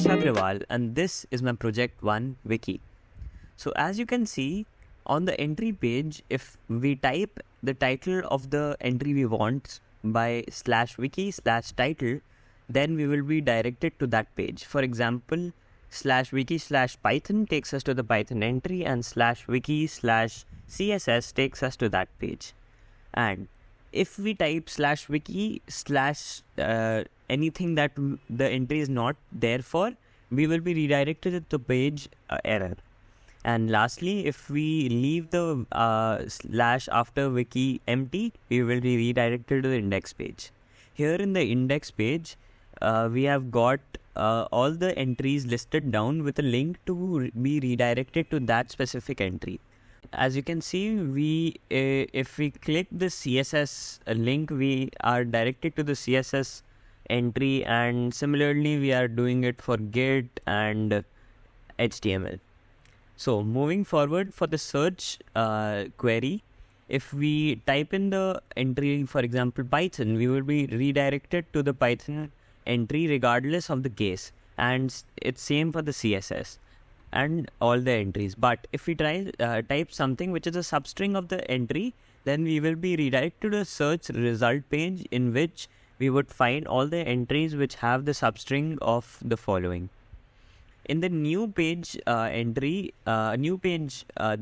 Tanish Agrawal, and this is my project 1 wiki. So as you can see on the entry page, if we type the title of the entry we want by /wiki/title, then we will be directed to that page. For example, /wiki/python takes us to the Python entry, and /wiki/css takes us to that page. And if we type /wiki/ anything that the entry is not there for, we will be redirected to the page error. And lastly, if we leave the / after wiki empty, we will be redirected to the index page. Here in the index page, we have got all the entries listed down with a link to be redirected to that specific entry. As you can see, if we click the CSS link, we are directed to the CSS entry, and similarly we are doing it for Git and HTML. So moving forward, for the search query, if we type in the entry, for example Python, we will be redirected to the Python entry regardless of the case, and it's same for the CSS and all the entries. But if we type something which is a substring of the entry, then we will be redirected to the search result page, in which we would find all the entries which have the substring of the following. In the new page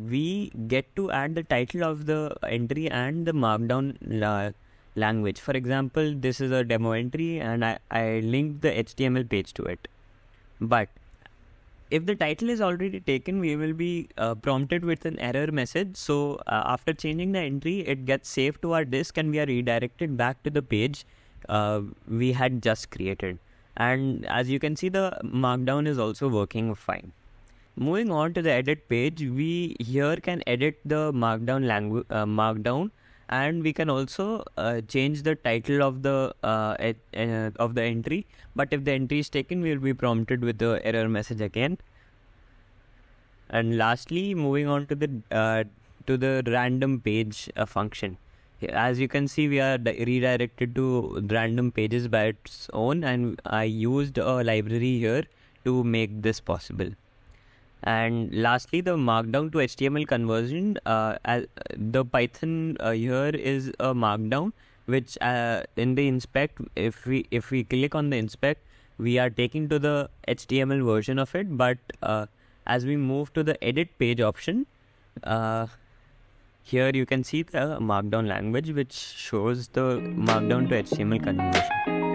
we get to add the title of the entry and the Markdown language. For example, this is a demo entry and I linked the HTML page to it. But if the title is already taken, we will be prompted with an error message. So after changing the entry, it gets saved to our disk and we are redirected back to the page we had just created. And as you can see, the Markdown is also working fine. Moving on to the edit page, we here can edit the Markdown language, and we can also change the title of the entry. But if the entry is taken, we will be prompted with the error message again. And lastly, moving on to the random page function. As you can see, we are redirected to random pages by its own, and I used a library here to make this possible. And lastly, the Markdown to HTML conversion. The Python here is a Markdown, which in the inspect, if we click on the inspect, we are taken to the HTML version of it. But as we move to the edit page option, here you can see the Markdown language, which shows the Markdown to HTML conversion.